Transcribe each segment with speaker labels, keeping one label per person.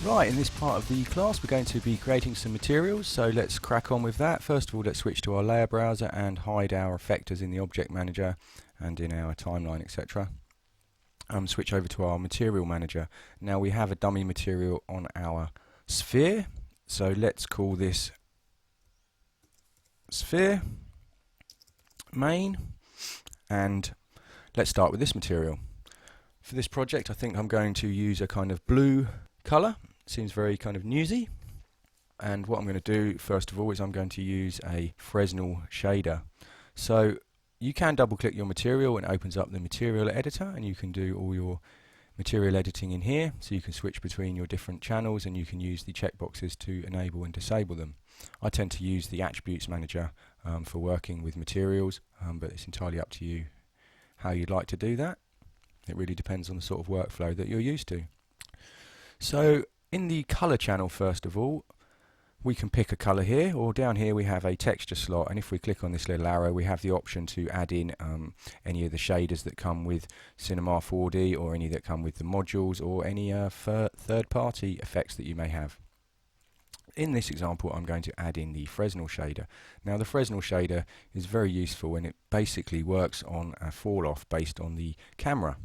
Speaker 1: Right, in this part of the class we're going to be creating some materials, so let's crack on with that. First of all, let's switch to our layer browser and hide our effectors in the object manager and in our timeline, etc. Switch over to our material manager. Now we have a dummy material on our sphere, so let's call this sphere main, and let's start with this material. For this project I think I'm going to use a kind of blue colour. Seems very kind of newsy, and what I'm going to do first of all is I'm going to use a Fresnel shader. So you can double click your material and it opens up the material editor, and you can do all your material editing in here, so you can switch between your different channels and you can use the checkboxes to enable and disable them. I tend to use the attributes manager for working with materials, but it's entirely up to you how you'd like to do that. It really depends on the sort of workflow that you're used to. So in the colour channel, first of all, we can pick a colour here, or down here we have a texture slot, and if we click on this little arrow we have the option to add in any of the shaders that come with Cinema 4D, or any that come with the modules, or any third-party effects that you may have. In this example I'm going to add in the Fresnel shader. Now the Fresnel shader is very useful, and it basically works on a fall-off based on the camera.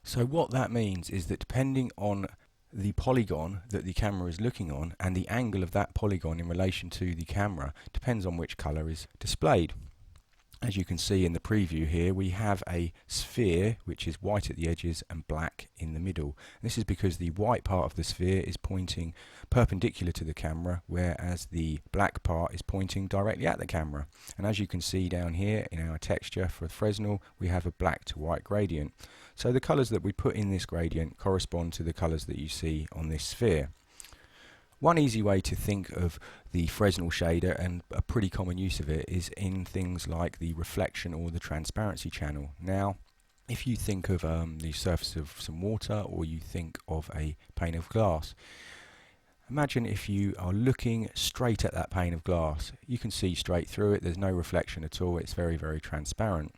Speaker 1: So what that means is that depending on the polygon that the camera is looking on and the angle of that polygon in relation to the camera depends on which colour is displayed. As you can see in the preview here, we have a sphere which is white at the edges and black in the middle. This is because the white part of the sphere is pointing perpendicular to the camera, whereas the black part is pointing directly at the camera. And as you can see down here in our texture for Fresnel, we have a black to white gradient. So the colours that we put in this gradient correspond to the colours that you see on this sphere. One easy way to think of the Fresnel shader, and a pretty common use of it, is in things like the reflection or the transparency channel. Now, if you think of the surface of some water, or you think of a pane of glass, imagine if you are looking straight at that pane of glass. You can see straight through it, there's no reflection at all, it's very, very transparent.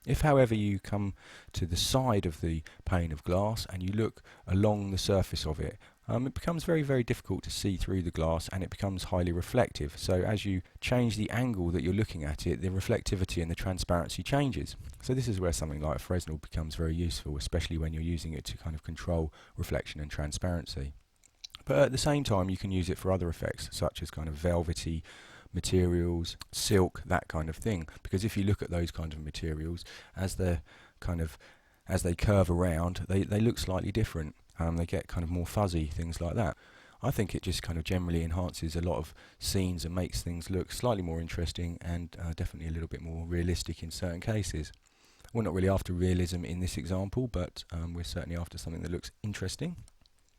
Speaker 1: If, however, you come to the side of the pane of glass and you look along the surface of it, it becomes very, very difficult to see through the glass, and it becomes highly reflective. So as you change the angle that you're looking at it, the reflectivity and the transparency changes. So this is where something like Fresnel becomes very useful, especially when you're using it to kind of control reflection and transparency. But at the same time you can use it for other effects, such as kind of velvety materials, silk, that kind of thing, because if you look at those kind of materials, as they curve around, they look slightly different. They get kind of more fuzzy, things like that. I think it just kind of generally enhances a lot of scenes and makes things look slightly more interesting, and definitely a little bit more realistic in certain cases. We're not really after realism in this example, but we're certainly after something that looks interesting.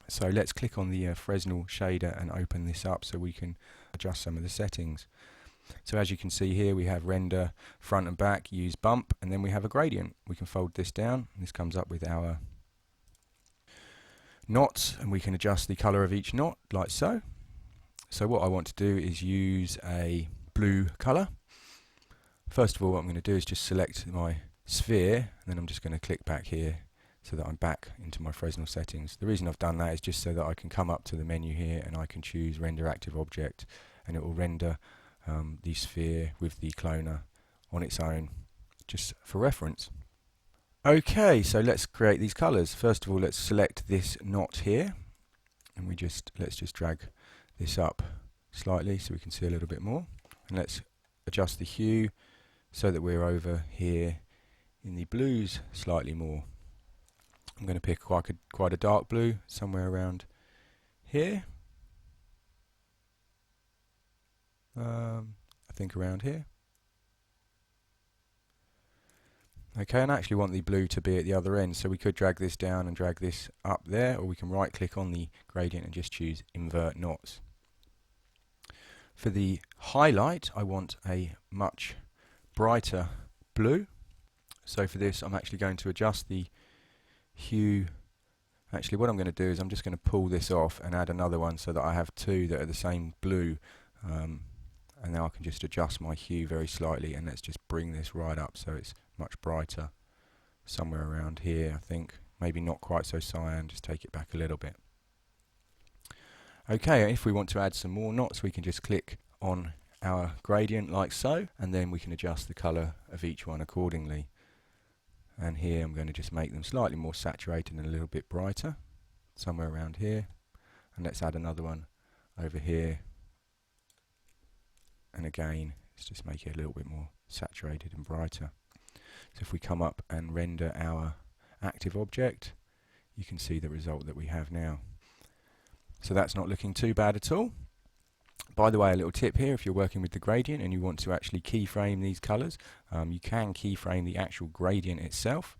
Speaker 1: So let's click on the Fresnel shader and open this up so we can adjust some of the settings. So as you can see here, we have render front and back, use bump, and then we have a gradient. We can fold this down, and this comes up with our knots, and we can adjust the colour of each knot like so. So what I want to do is use a blue colour. First of all, what I'm going to do is just select my sphere, and then I'm just going to click back here so that I'm back into my Fresnel settings. The reason I've done that is just so that I can come up to the menu here and I can choose render active object, and it will render the sphere with the cloner on its own, just for reference. Okay, so let's create these colours. First of all, let's select this knot here, and let's just drag this up slightly so we can see a little bit more, and let's adjust the hue so that we're over here in the blues slightly more. I'm going to pick quite a dark blue, somewhere around here. I think around here. Okay, and I actually want the blue to be at the other end, so we could drag this down and drag this up there, or we can right click on the gradient and just choose invert knots. For the highlight, I want a much brighter blue, so for this I'm actually going to adjust the hue. Actually, what I'm going to do is I'm just going to pull this off and add another one so that I have two that are the same blue, and now I can just adjust my hue very slightly, and let's just bring this right up so it's much brighter, somewhere around here I think. Maybe not quite so cyan, just take it back a little bit. Okay, if we want to add some more knots, we can just click on our gradient like so, and then we can adjust the colour of each one accordingly. And here I'm going to just make them slightly more saturated and a little bit brighter, somewhere around here. And let's add another one over here. And again, let's just make it a little bit more saturated and brighter. So if we come up and render our active object, you can see the result that we have now. So that's not looking too bad at all. By the way, a little tip here, if you're working with the gradient and you want to actually keyframe these colours, you can keyframe the actual gradient itself,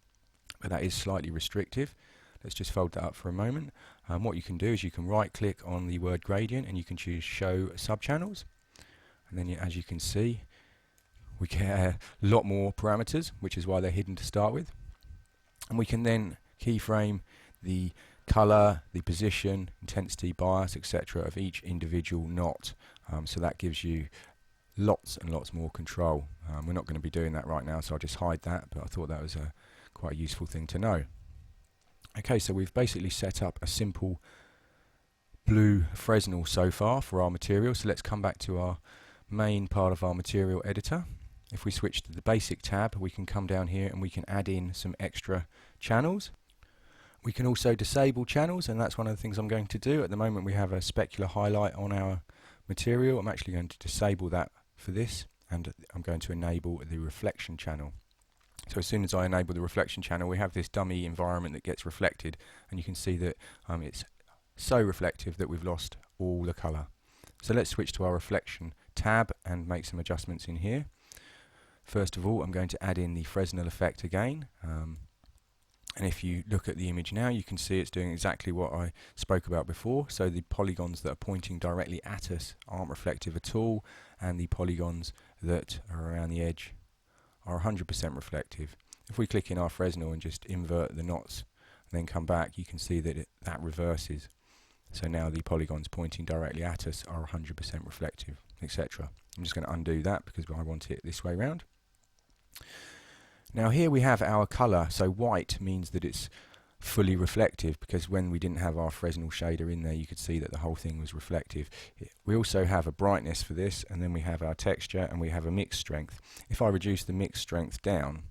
Speaker 1: but that is slightly restrictive. Let's just fold that up for a moment. What you can do is you can right click on the word gradient and you can choose show subchannels. And then as you can see, we get a lot more parameters, which is why they're hidden to start with. And we can then keyframe the colour, the position, intensity, bias, etc. of each individual knot. So that gives you lots and lots more control. We're not going to be doing that right now, so I'll just hide that, but I thought that was quite a useful thing to know. Okay, so we've basically set up a simple blue Fresnel so far for our material. So let's come back to our main part of our material editor. If we switch to the basic tab, we can come down here and we can add in some extra channels. We can also disable channels, and that's one of the things I'm going to do. At the moment we have a specular highlight on our material. I'm actually going to disable that for this, and I'm going to enable the reflection channel. So as soon as I enable the reflection channel, we have this dummy environment that gets reflected, and you can see that it's so reflective that we've lost all the colour. So let's switch to our reflection tab and make some adjustments in here. First of all, I'm going to add in the Fresnel effect again. And if you look at the image now, you can see it's doing exactly what I spoke about before. So the polygons that are pointing directly at us aren't reflective at all, and the polygons that are around the edge are 100% reflective. If we click in our Fresnel and just invert the knots and then come back, you can see that that reverses. So now the polygons pointing directly at us are 100% reflective, etc. I'm just going to undo that because I want it this way round. Now here we have our colour, so white means that it's fully reflective, because when we didn't have our Fresnel shader in there you could see that the whole thing was reflective. We also have a brightness for this, and then we have our texture, and we have a mix strength. If I reduce the mix strength down,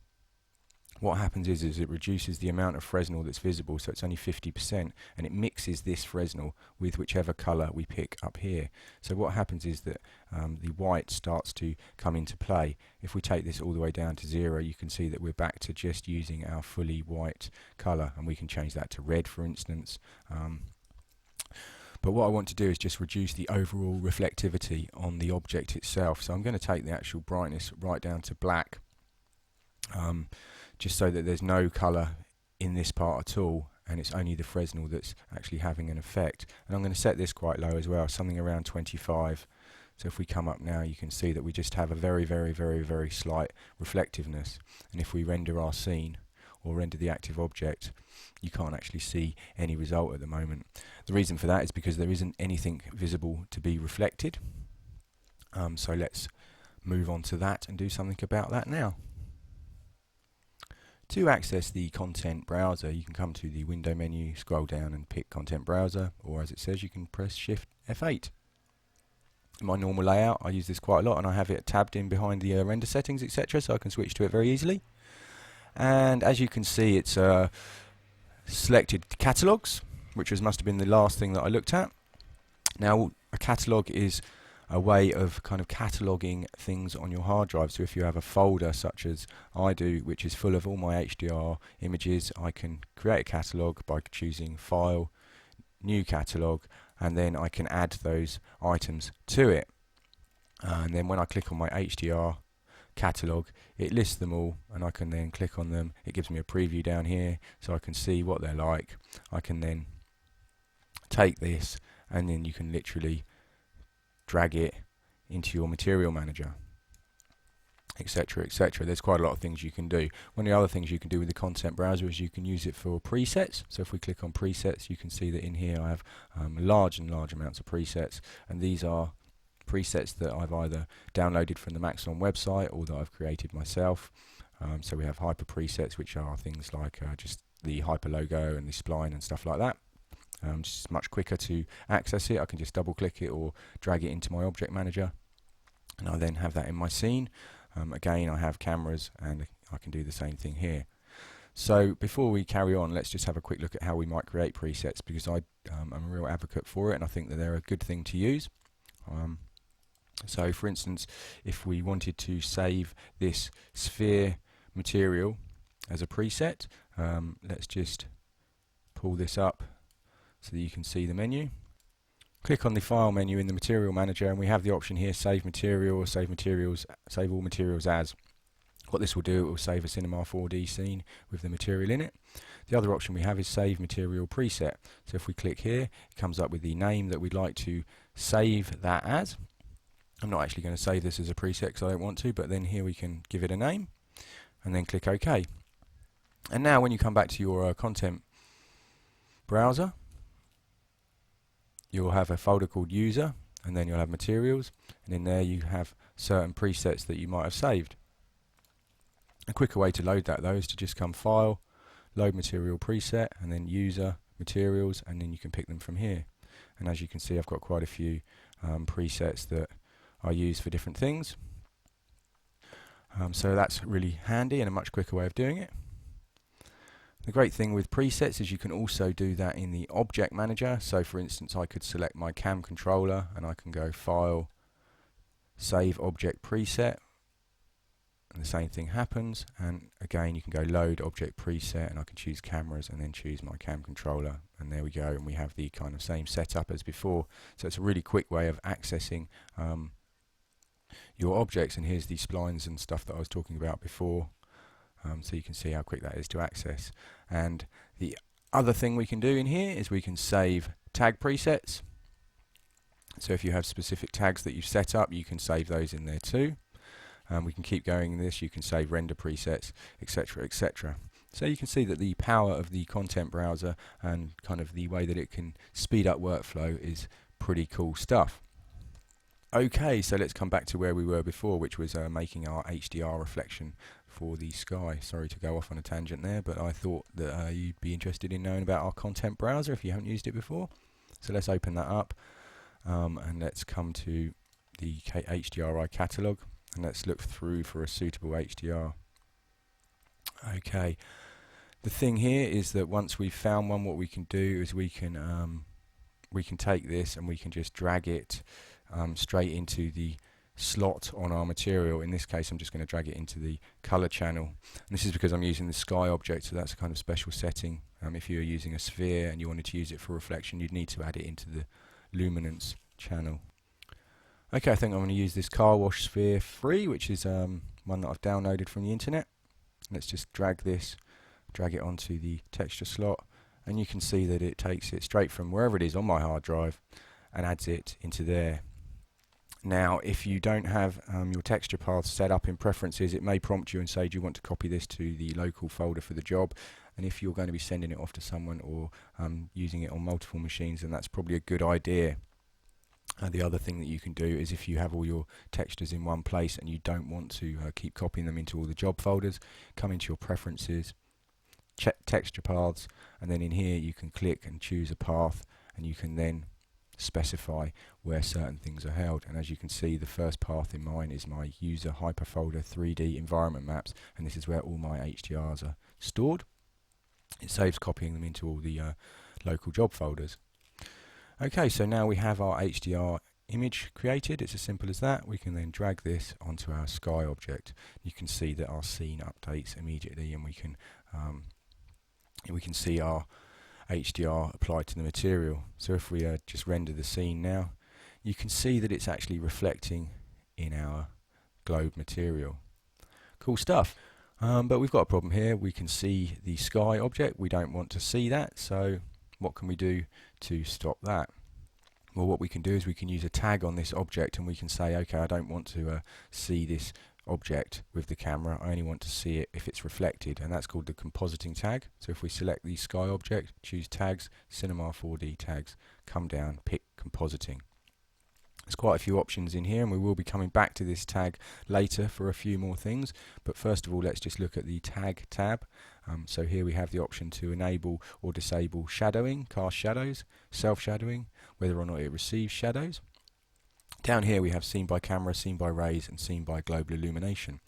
Speaker 1: what happens is it reduces the amount of Fresnel that's visible, so it's only 50%, and it mixes this Fresnel with whichever colour we pick up here. So what happens is that the white starts to come into play. If we take this all the way down to 0, you can see that we're back to just using our fully white colour, and we can change that to red, for instance. But what I want to do is just reduce the overall reflectivity on the object itself. So I'm going to take the actual brightness right down to black. Just so that there's no colour in this part at all, and it's only the Fresnel that's actually having an effect. And I'm going to set this quite low as well, something around 25. So if we come up now, you can see that we just have a very, very, very, very slight reflectiveness. And if we render our scene or render the active object, you can't actually see any result at the moment. The reason for that is because there isn't anything visible to be reflected. So let's move on to that and do something about that now. To access the content browser, you can come to the window menu, scroll down and pick content browser, or as it says, you can press Shift F8. In my normal layout, I use this quite a lot, and I have it tabbed in behind the render settings, etc., so I can switch to it very easily. And as you can see, it's selected catalogs, which must have been the last thing that I looked at. Now, a catalog is a way of kind of cataloguing things on your hard drive. So if you have a folder such as I do, which is full of all my HDR images, I can create a catalogue by choosing File, New Catalogue, and then I can add those items to it. And then when I click on my HDR catalogue, it lists them all, and I can then click on them. It gives me a preview down here so I can see what they're like. I can then take this, and then you can literally drag it into your material manager, etc., etc. There's quite a lot of things you can do. One of the other things you can do with the content browser is you can use it for presets. So if we click on presets, you can see that in here I have large amounts of presets, and these are presets that I've either downloaded from the Maxon website or that I've created myself. So we have hyper presets, which are things like just the hyper logo and the spline and stuff like that. Just much quicker to access it. I can just double click it or drag it into my object manager, and I then have that in my scene. Again, I have cameras and I can do the same thing here. So before we carry on, let's just have a quick look at how we might create presets, because I'm a real advocate for it and I think that they're a good thing to use. So for instance, if we wanted to save this sphere material as a preset, let's just pull this up so that you can see the menu. Click on the file menu in the material manager and we have the option here, save material or save materials, save all materials as. What this will do, it will save a Cinema 4D scene with the material in it. The other option we have is save material preset. So if we click here, it comes up with the name that we'd like to save that as. I'm not actually going to save this as a preset because I don't want to, but then here we can give it a name and then click OK. And now when you come back to your content browser, you'll have a folder called user, and then you'll have materials, and in there you have certain presets that you might have saved. A quicker way to load that though is to just come File, Load Material Preset, and then User, Materials, and then you can pick them from here. And as you can see, I've got quite a few presets that I use for different things. So that's really handy and a much quicker way of doing it. The great thing with presets is you can also do that in the object manager. So for instance, I could select my cam controller and I can go File, Save Object Preset, and the same thing happens, and again you can go Load Object Preset and I can choose cameras and then choose my cam controller, and there we go, and we have the kind of same setup as before. So it's a really quick way of accessing your objects, and here's the splines and stuff that I was talking about before. So you can see how quick that is to access. And the other thing we can do in here is we can save tag presets. So if you have specific tags that you've set up, you can save those in there too. We can keep going in this, you can save render presets, etc, etc. So you can see that the power of the content browser and kind of the way that it can speed up workflow is pretty cool stuff. Okay, so let's come back to where we were before, which was making our HDR reflection for the sky. Sorry to go off on a tangent there, but I thought that you'd be interested in knowing about our content browser if you haven't used it before. So let's open that up and let's come to the HDRI catalog and let's look through for a suitable HDR. Okay, the thing here is that once we've found one, what we can do is we can take this and we can just drag it straight into the slot on our material. In this case I'm just going to drag it into the color channel, and this is because I'm using the sky object, so that's a kind of special setting. If you were using a sphere and you wanted to use it for reflection, you'd need to add it into the luminance channel. Okay, I think I'm going to use this car wash sphere 3, which is one that I've downloaded from the internet. Let's just drag it onto the texture slot, and you can see that it takes it straight from wherever it is on my hard drive and adds it into there. Now, if you don't have your texture paths set up in preferences, it may prompt you and say, do you want to copy this to the local folder for the job? And if you're going to be sending it off to someone or using it on multiple machines, then that's probably a good idea. The other thing that you can do is if you have all your textures in one place and you don't want to keep copying them into all the job folders, come into your preferences, check texture paths, and then in here you can click and choose a path, and you can then specify where certain things are held. And as you can see, the first path in mine is my user hyperfolder 3D environment maps, and this is where all my HDRs are stored. It saves copying them into all the local job folders. Okay, so now we have our HDR image created. It's as simple as that. We can then drag this onto our sky object. You can see that our scene updates immediately, and we can see our HDR applied to the material. So if we just render the scene now, you can see that it's actually reflecting in our globe material. Cool stuff. But we've got a problem here. We can see the sky object. We don't want to see that, so what can we do to stop that? Well, what we can do is we can use a tag on this object, and we can say, okay, I don't want to see this object with the camera, I only want to see it if it's reflected, and that's called the compositing tag. So if we select the sky object, choose tags, Cinema 4D tags, come down, pick compositing. There's quite a few options in here, and we will be coming back to this tag later for a few more things. But first of all, let's just look at the tag tab. So here we have the option to enable or disable shadowing, cast shadows, self-shadowing, whether or not it receives shadows. Down here we have seen by camera, seen by rays, and seen by global illumination.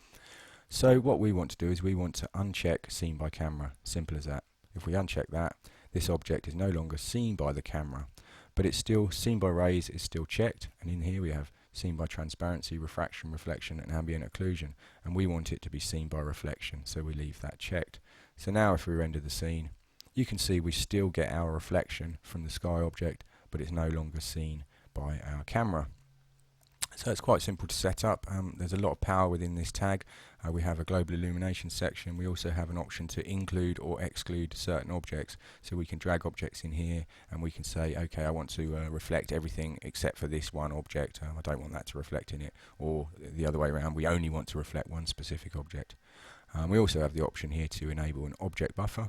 Speaker 1: So what we want to do is we want to uncheck seen by camera. Simple as that. If we uncheck that, this object is no longer seen by the camera, but it's still seen by rays, is still checked, and in here we have seen by transparency, refraction, reflection, and ambient occlusion, and we want it to be seen by reflection, so we leave that checked. So now if we render the scene, you can see we still get our reflection from the sky object, but it's no longer seen by our camera. So it's quite simple to set up. There's a lot of power within this tag. We have a global illumination section. We also have an option to include or exclude certain objects. So we can drag objects in here and we can say, okay, I want to reflect everything except for this one object. I don't want that to reflect in it. Or the other way around, we only want to reflect one specific object. We also have the option here to enable an object buffer.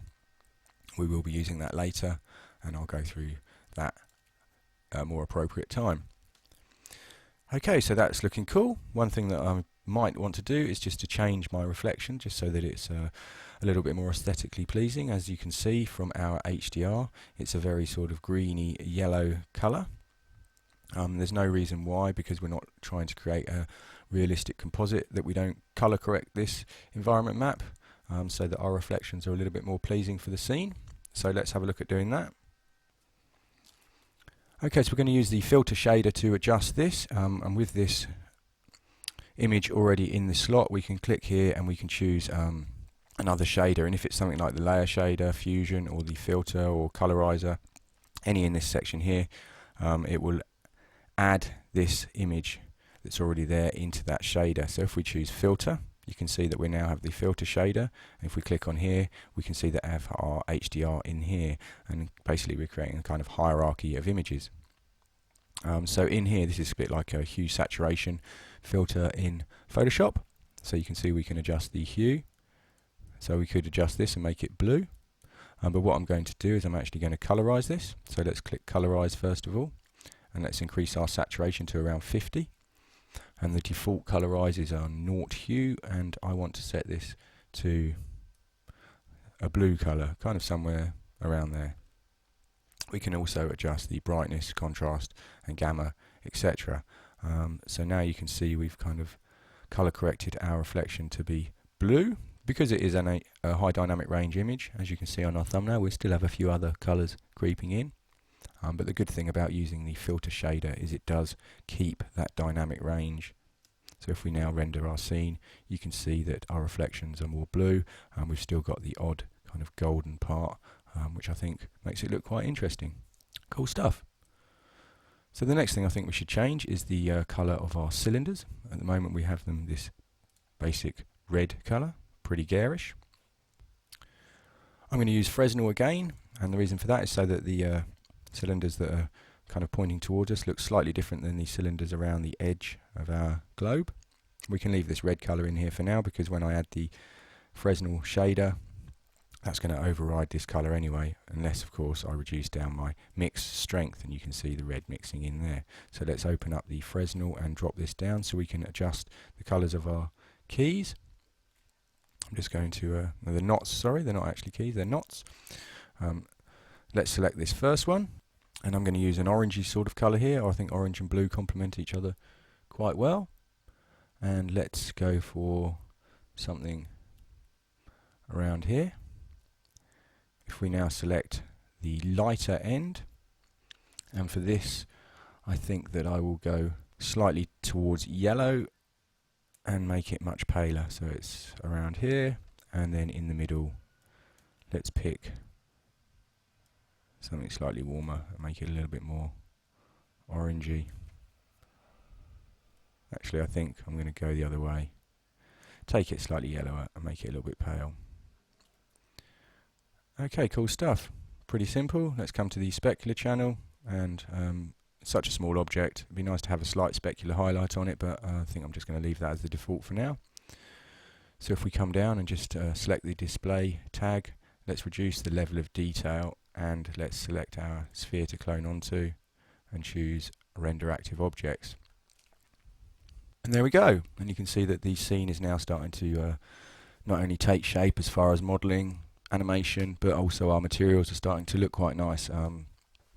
Speaker 1: We will be using that later, and I'll go through that at a more appropriate time. Okay, so that's looking cool. One thing that I might want to do is just to change my reflection, just so that it's a little bit more aesthetically pleasing. As you can see from our HDR, it's a very sort of greeny yellow colour. There's no reason why, because we're not trying to create a realistic composite, that we don't colour correct this environment map so that our reflections are a little bit more pleasing for the scene. So let's have a look at doing that. Okay, so we're going to use the filter shader to adjust this, and with this image already in the slot, we can click here and we can choose another shader, and if it's something like the layer shader, fusion, or the filter or colorizer, any in this section here, it will add this image that's already there into that shader. So if we choose filter, you can see that we now have the filter shader, and if we click on here, we can see that we have our HDR in here, and basically we're creating a kind of hierarchy of images. So in here, this is a bit like a hue saturation filter in Photoshop. So you can see we can adjust the hue. So we could adjust this and make it blue. But what I'm going to do is I'm actually going to colorize this. So let's click colorize first of all, and let's increase our saturation to around 50. And the default colorize is on 0 hue, and I want to set this to a blue color, kind of somewhere around there. We can also adjust the brightness, contrast, and gamma, etc. So now you can see we've kind of color corrected our reflection to be blue. Because it is a high dynamic range image, as you can see on our thumbnail, we still have a few other colors creeping in. But the good thing about using the filter shader is it does keep that dynamic range. So if we now render our scene, you can see that our reflections are more blue, and we've still got the odd kind of golden part, which I think makes it look quite interesting. Cool stuff. So the next thing I think we should change is the colour of our cylinders. At the moment we have them this basic red colour, pretty garish. I'm going to use Fresnel again, and the reason for that is so that the cylinders that are kind of pointing towards us look slightly different than the cylinders around the edge of our globe. We can leave this red colour in here for now, because when I add the Fresnel shader, that's going to override this colour anyway, unless of course I reduce down my mix strength, and you can see the red mixing in there. So let's open up the Fresnel and drop this down so we can adjust the colours of our keys. I'm just going to, the knots, sorry, they're not actually keys, they're knots. Let's select this first one, and I'm going to use an orangey sort of colour here. I think orange and blue complement each other quite well. And let's go for something around here. If we now select the lighter end, and for this I think that I will go slightly towards yellow and make it much paler. So it's around here, and then in the middle let's pick something slightly warmer and make it a little bit more orangey. Actually, I think I'm going to go the other way. Take it slightly yellower and make it a little bit pale. Okay, cool stuff. Pretty simple. Let's come to the specular channel, and such a small object, it'd be nice to have a slight specular highlight on it, but I think I'm just going to leave that as the default for now. So if we come down and just select the display tag, let's reduce the level of detail, and let's select our sphere to clone onto and choose render active objects. And there we go. And you can see that the scene is now starting to not only take shape as far as modelling, animation, but also our materials are starting to look quite nice.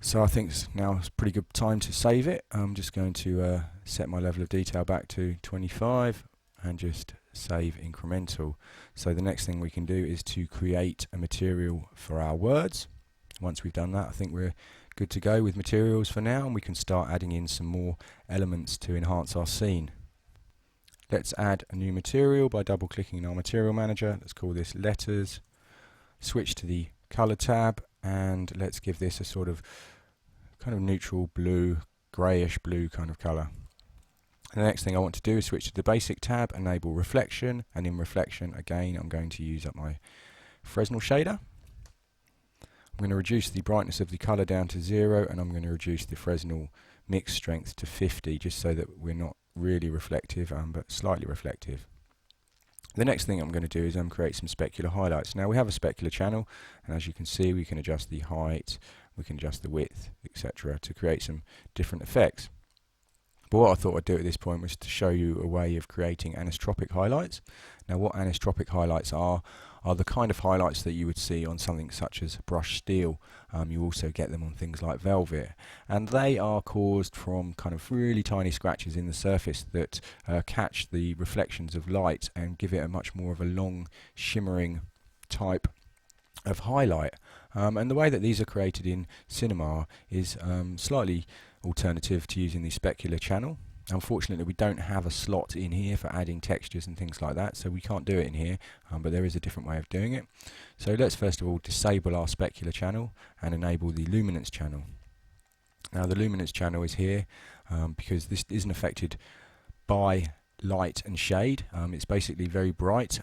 Speaker 1: So I think now it's a pretty good time to save it. I'm just going to set my level of detail back to 25 and just save incremental. So the next thing we can do is to create a material for our words. Once we've done that, I think we're good to go with materials for now, and we can start adding in some more elements to enhance our scene. Let's add a new material by double clicking in our material manager. Let's call this letters. Switch to the color tab, and let's give this a sort of kind of neutral blue, greyish blue kind of color. And the next thing I want to do is switch to the basic tab, enable reflection, and in reflection again I'm going to use up my Fresnel shader. I'm going to reduce the brightness of the color down to 0, and I'm going to reduce the Fresnel mix strength to 50, just so that we're not really reflective but slightly reflective. The next thing I'm going to do is create some specular highlights. Now we have a specular channel, and as you can see we can adjust the height, we can adjust the width, etc. to create some different effects. But what I thought I'd do at this point was to show you a way of creating anisotropic highlights. Now what anisotropic highlights are the kind of highlights that you would see on something such as brushed steel. You also get them on things like velvet, and they are caused from kind of really tiny scratches in the surface that catch the reflections of light and give it a much more of a long shimmering type of highlight. And the way that these are created in cinema is slightly alternative to using the specular channel. Unfortunately we don't have a slot in here for adding textures and things like that, so we can't do it in here, but there is a different way of doing it. So let's first of all disable our specular channel and enable the luminance channel. Now the luminance channel is here because this isn't affected by light and shade. It's basically very bright,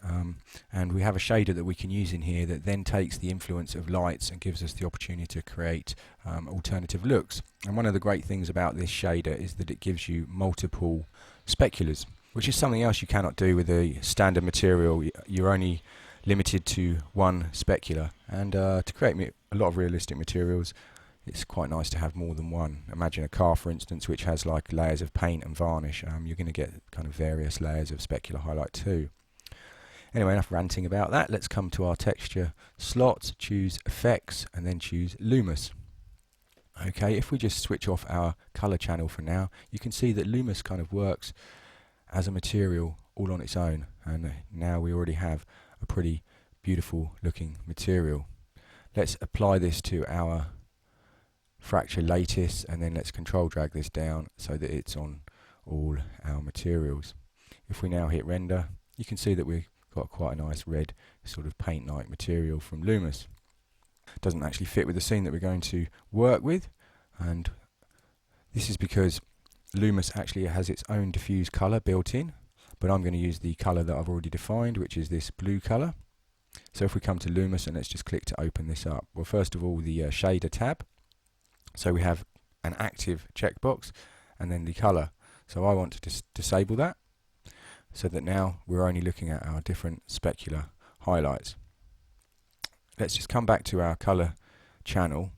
Speaker 1: and we have a shader that we can use in here that then takes the influence of lights and gives us the opportunity to create alternative looks. And one of the great things about this shader is that it gives you multiple speculars, which is something else you cannot do with a standard material. You're only limited to one specular, and to create a lot of realistic materials it's quite nice to have more than one. Imagine a car, for instance, which has like layers of paint and varnish. You're going to get kind of various layers of specular highlight too. Anyway, enough ranting about that. Let's come to our texture slot, choose effects, and then choose Lumus. Okay, if we just switch off our color channel for now, you can see that Lumus kind of works as a material all on its own, and now we already have a pretty beautiful looking material. Let's apply this to our fracture lattice, and then let's control drag this down so that it's on all our materials. If we now hit render, you can see that we've got quite a nice red sort of paint-like material from Lumus. Doesn't actually fit with the scene that we're going to work with, and this is because Lumus actually has its own diffuse color built in, but I'm going to use the color that I've already defined, which is this blue color. So if we come to Lumus and let's just click to open this up. Well, first of all, the shader tab. So we have an active checkbox and then the color. So I want to disable that so that now we're only looking at our different specular highlights. Let's just come back to our color channel,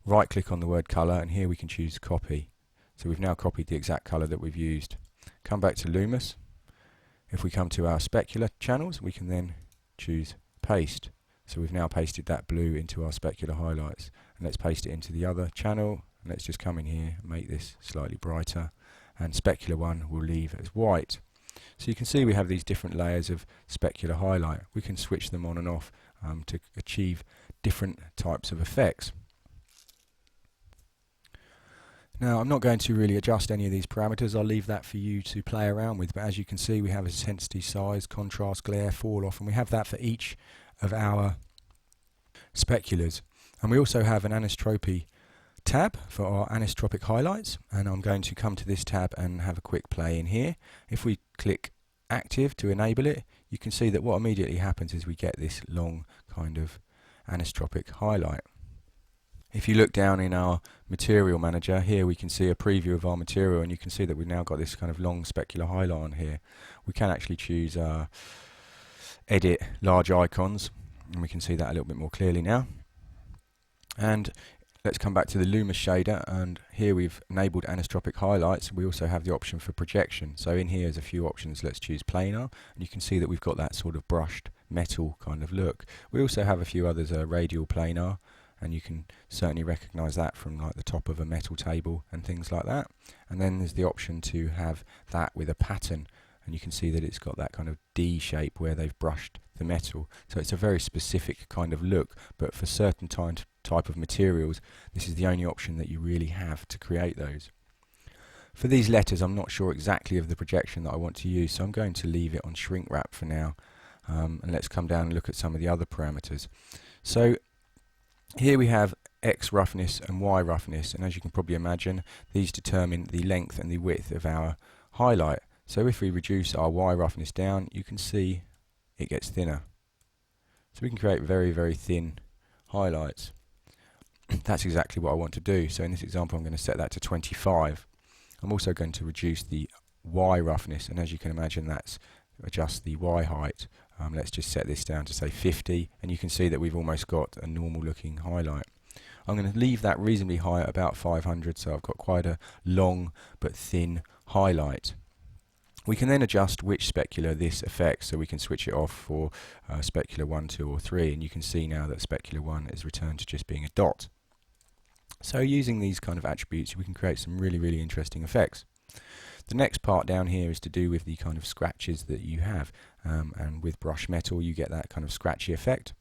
Speaker 1: right click on the word color, and here we can choose copy. So we've now copied the exact color that we've used. Come back to Lumus. If we come to our specular channels, we can then choose paste. So we've now pasted that blue into our specular highlights, and let's paste it into the other channel, and let's just come in here and make this slightly brighter, and specular one will leave as white. So you can see we have these different layers of specular highlight. We can switch them on and off to achieve different types of effects. Now I'm not going to really adjust any of these parameters, I'll leave that for you to play around with, but as you can see we have intensity, size, contrast, glare, fall off, and we have that for each of our speculars. And we also have an anisotropy tab for our anisotropic highlights, and I'm going to come to this tab and have a quick play in here. If we click active to enable it, you can see that what immediately happens is we get this long kind of anisotropic highlight. If you look down in our material manager, here we can see a preview of our material, and you can see that we've now got this kind of long specular highlight on here. We can actually choose edit large icons, and we can see that a little bit more clearly now. And let's come back to the Luma shader, and here we've enabled anisotropic highlights. We also have the option for projection. So in here there's a few options. Let's choose planar, and you can see that we've got that sort of brushed metal kind of look. We also have a few others, radial planar, and you can certainly recognize that from like the top of a metal table and things like that. And then there's the option to have that with a pattern, and you can see that it's got that kind of D shape where they've brushed the metal. So it's a very specific kind of look, but for certain type of materials, this is the only option that you really have to create those. For these letters, I'm not sure exactly of the projection that I want to use, so I'm going to leave it on shrink wrap for now. And let's come down and look at some of the other parameters. So here we have X roughness and Y roughness, and as you can probably imagine, these determine the length and the width of our highlight. So if we reduce our Y roughness down, you can see it gets thinner. So we can create very, very thin highlights. That's exactly what I want to do. So in this example, I'm going to set that to 25. I'm also going to reduce the Y roughness, and as you can imagine, that's adjust the Y height. Let's just set this down to say 50, and you can see that we've almost got a normal looking highlight. I'm going to leave that reasonably high at about 500, so I've got quite a long but thin highlight. We can then adjust which specular this affects, so we can switch it off for specular 1, 2 or 3, and you can see now that specular 1 is returned to just being a dot. So using these kind of attributes, we can create some really, really interesting effects. The next part down here is to do with the kind of scratches that you have, and with brush metal you get that kind of scratchy effect.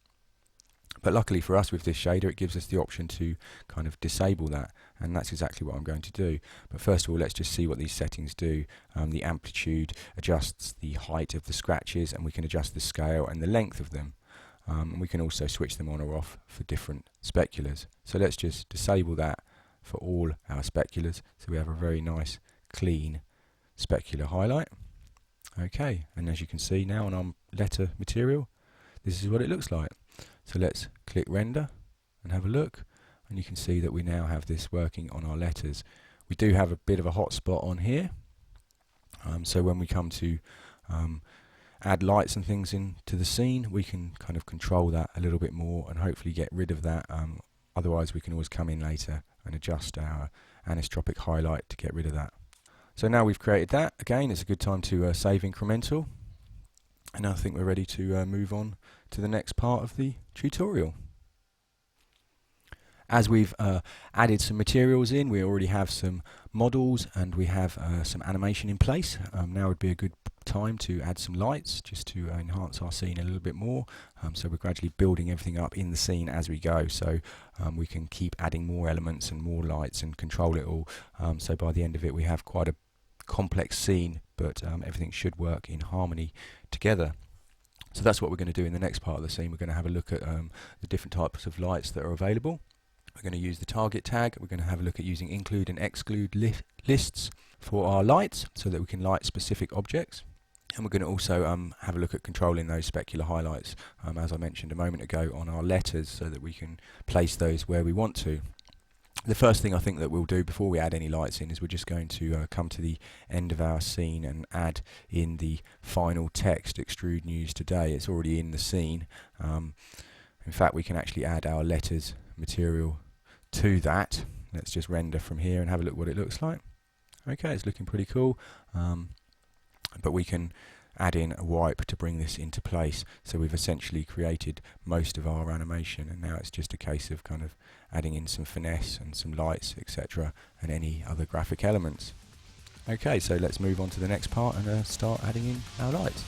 Speaker 1: But luckily for us with this shader, it gives us the option to kind of disable that, and that's exactly what I'm going to do. But first of all, let's just see what these settings do. The amplitude adjusts the height of the scratches, and we can adjust the scale and the length of them. And we can also switch them on or off for different speculars. So let's just disable that for all our speculars, so we have a very nice clean specular highlight. Okay, and as you can see now on our letter material, this is what it looks like. So let's click render and have a look, and you can see that we now have this working on our letters. We do have a bit of a hot spot on here, so when we come to add lights and things into the scene, we can kind of control that a little bit more and hopefully get rid of that. Otherwise we can always come in later and adjust our anisotropic highlight to get rid of that. So now we've created that, again it's a good time to save incremental, and I think we're ready to move on to the next part of the tutorial. As we've added some materials in, we already have some models and we have some animation in place. Now would be a good time to add some lights just to enhance our scene a little bit more. So we're gradually building everything up in the scene as we go, so we can keep adding more elements and more lights and control it all. So by the end of it we have quite a complex scene, but everything should work in harmony together. So that's what we're going to do in the next part of the scene. We're going to have a look at the different types of lights that are available. We're going to use the target tag. We're going to have a look at using include and exclude lists for our lights so that we can light specific objects. And we're going to also have a look at controlling those specular highlights, as I mentioned a moment ago, on our letters so that we can place those where we want to. The first thing I think that we'll do before we add any lights in is we're just going to come to the end of our scene and add in the final text, extrude news today. It's already in the scene. In fact, we can actually add our letters material to that. Let's just render from here and have a look what it looks like. Okay, it's looking pretty cool, but we can add in a wipe to bring this into place. So we've essentially created most of our animation, and now it's just a case of kind of adding in some finesse and some lights, etc., and any other graphic elements. Okay, so let's move on to the next part and start adding in our lights.